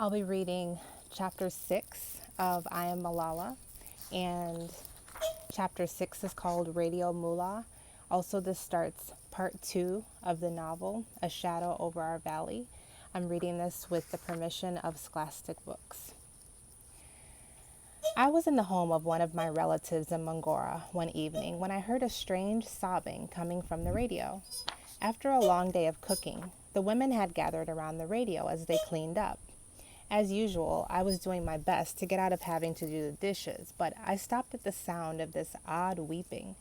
I'll be reading chapter 6 of I Am Malala, and chapter 6 is called Radio Mullah. Also, this starts part 2 of the novel, A Shadow Over Our Valley. I'm reading this with the permission of Scholastic Books. I was in the home of one of my relatives in Mangora one evening when I heard a strange sobbing coming from the radio. After a long day of cooking, the women had gathered around the radio as they cleaned up. As usual, I was doing my best to get out of having to do the dishes, but I stopped at the sound of this odd weeping.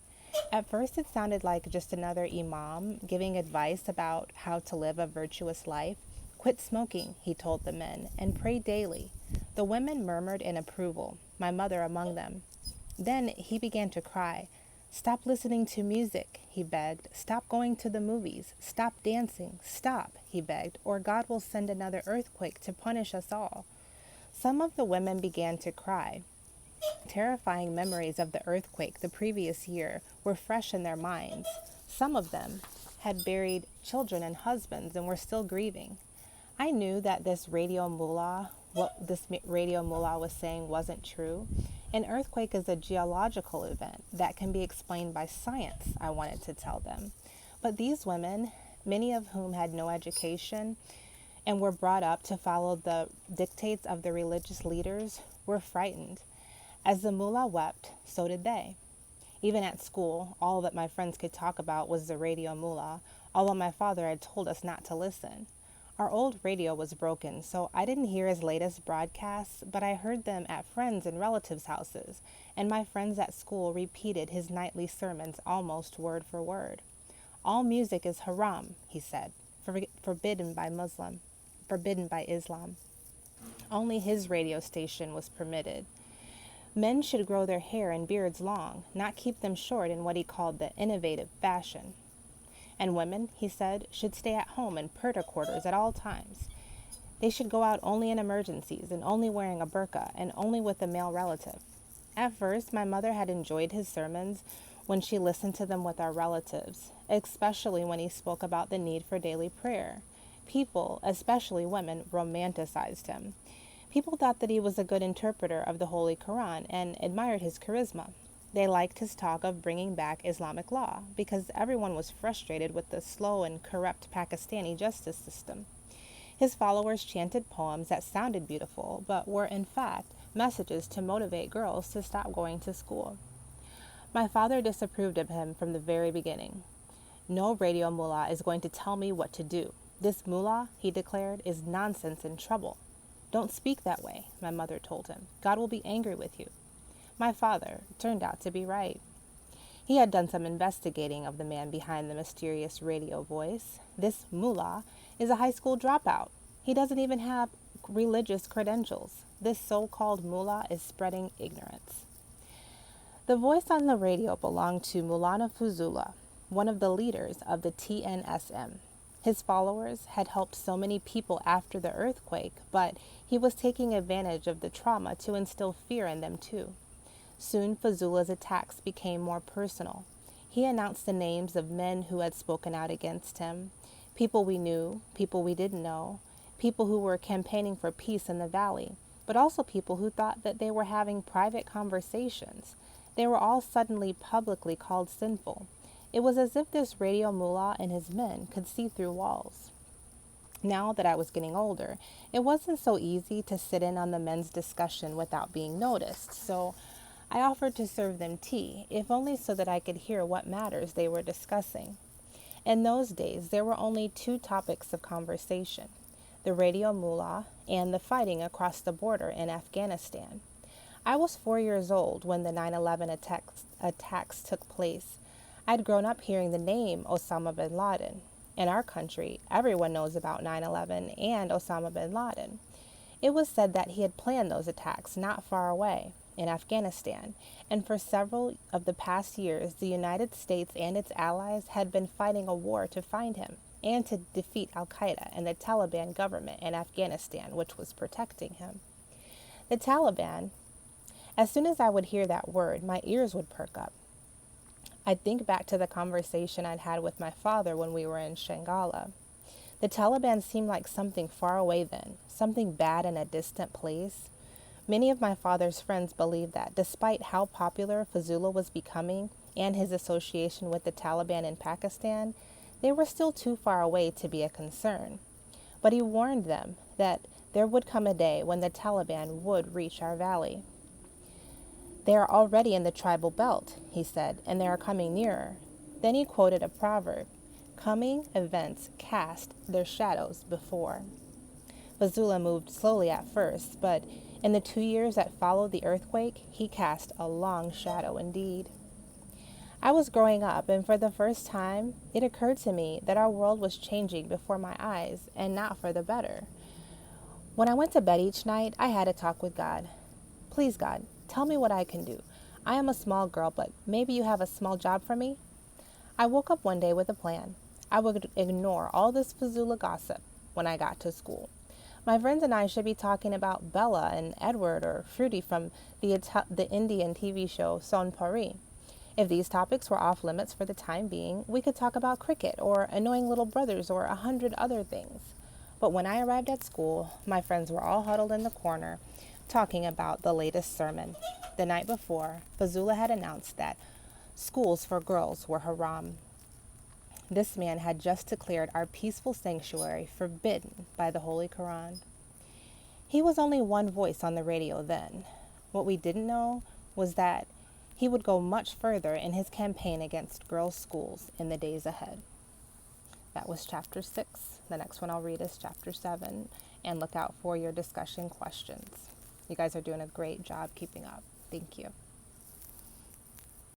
At first, it sounded like just another imam giving advice about how to live a virtuous life. Quit smoking, he told the men, and pray daily. The women murmured in approval, my mother among them. Then he began to cry. Stop listening to music, he begged. Stop going to the movies. Stop dancing. Stop, he begged, or God will send another earthquake to punish us all. Some of the women began to cry. Terrifying memories of the earthquake the previous year were fresh in their minds. Some of them had buried children and husbands and were still grieving. I knew that what this radio mullah was saying wasn't true. An earthquake is a geological event that can be explained by science, I wanted to tell them. But these women, many of whom had no education and were brought up to follow the dictates of the religious leaders, were frightened. As the mullah wept, so did they. Even at school, all that my friends could talk about was the radio mullah, although my father had told us not to listen. Our old radio was broken, so I didn't hear his latest broadcasts, but I heard them at friends' and relatives' houses, and my friends at school repeated his nightly sermons almost word for word. All music is haram, he said, forbidden by Islam. Only his radio station was permitted. Men should grow their hair and beards long, not keep them short in what he called the innovative fashion. And women, he said, should stay at home in purdah quarters at all times. They should go out only in emergencies and only wearing a burqa and only with a male relative. At first, my mother had enjoyed his sermons when she listened to them with our relatives, especially when he spoke about the need for daily prayer. People, especially women, romanticized him. People thought that he was a good interpreter of the Holy Quran and admired his charisma. They liked his talk of bringing back Islamic law because everyone was frustrated with the slow and corrupt Pakistani justice system. His followers chanted poems that sounded beautiful but were in fact messages to motivate girls to stop going to school. My father disapproved of him from the very beginning. No radio mullah is going to tell me what to do. This mullah, he declared, is nonsense and trouble. Don't speak that way, my mother told him. God will be angry with you. My father turned out to be right. He had done some investigating of the man behind the mysterious radio voice. This mullah is a high school dropout. He doesn't even have religious credentials. This so-called mullah is spreading ignorance. The voice on the radio belonged to Maulana Fuzullah, one of the leaders of the TNSM. His followers had helped so many people after the earthquake, but he was taking advantage of the trauma to instill fear in them too. Soon Fuzullah's attacks became more personal. He announced the names of men who had spoken out against him, people we knew, people we didn't know, people who were campaigning for peace in the valley, but also people who thought that they were having private conversations. They were all suddenly publicly called sinful. It was as if this radio mullah and his men could see through walls. Now that I was getting older, it wasn't so easy to sit in on the men's discussion without being noticed, so I offered to serve them tea, if only so that I could hear what matters they were discussing. In those days, there were only two topics of conversation, the radio mullah and the fighting across the border in Afghanistan. I was 4 years old when the 9/11 attacks took place. I'd grown up hearing the name Osama bin Laden. In our country, everyone knows about 9/11 and Osama bin Laden. It was said that he had planned those attacks not far away, in Afghanistan, and for several of the past years, the United States and its allies had been fighting a war to find him and to defeat Al-Qaeda and the Taliban government in Afghanistan, which was protecting him. The Taliban, as soon as I would hear that word, my ears would perk up. I'd think back to the conversation I'd had with my father when we were in Shangala. The Taliban seemed like something far away then, something bad in a distant place. Many of my father's friends believed that despite how popular Fazula was becoming and his association with the Taliban in Pakistan, they were still too far away to be a concern. But he warned them that there would come a day when the Taliban would reach our valley. They are already in the tribal belt, he said, and they are coming nearer. Then he quoted a proverb, coming events cast their shadows before. Fazula moved slowly at first, but in the 2 years that followed the earthquake, he cast a long shadow indeed. I was growing up, and for the first time, it occurred to me that our world was changing before my eyes, and not for the better. When I went to bed each night, I had a talk with God. Please, God, tell me what I can do. I am a small girl, but maybe you have a small job for me? I woke up one day with a plan. I would ignore all this Fazula gossip when I got to school. My friends and I should be talking about Bella and Edward or Fruity from the Indian TV show Son Pari. If these topics were off limits for the time being, we could talk about cricket or annoying little brothers or 100 other things. But when I arrived at school, my friends were all huddled in the corner talking about the latest sermon. The night before, Fazula had announced that schools for girls were haram. This man had just declared our peaceful sanctuary forbidden by the Holy Quran. He was only one voice on the radio then. What we didn't know was that he would go much further in his campaign against girls' schools in the days ahead. That was chapter 6. The next one I'll read is chapter 7, and look out for your discussion questions. You guys are doing a great job keeping up. Thank you.